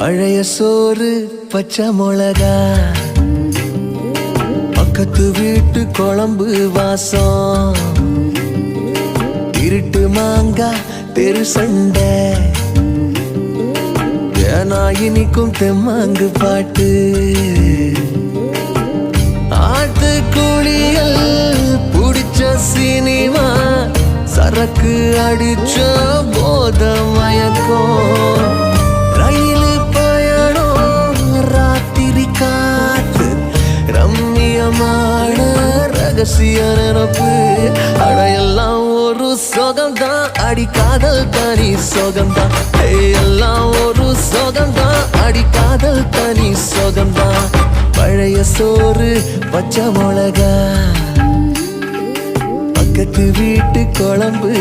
பழைய சோறு பச்சை மிளகா, பக்கத்து வீட்டு குழம்பு வாசம், இருட்டு மாங்கா தெரு சண்டை, ஏனா இனிக்கும் தெம்மாங்கு பாட்டு, ஆட்டு குளியல் புடிச்ச சினிமா, சரக்கு அடிச்ச போத மயக்கம், ரயில் பயணம் ராத்திரி காத்து, ரம்மியமான ரகசிய நினப்பு, அடையெல்லாம் ஒரு சோகம்தான், அடி காதல் தனி சோகம்தான், எல்லாம் ஒரு சோகம்தான், அடி காதல் தனி சோகம்தான். பழைய சோறு பச்சை மிளகா, பக்கத்து வீட்டு குழம்பு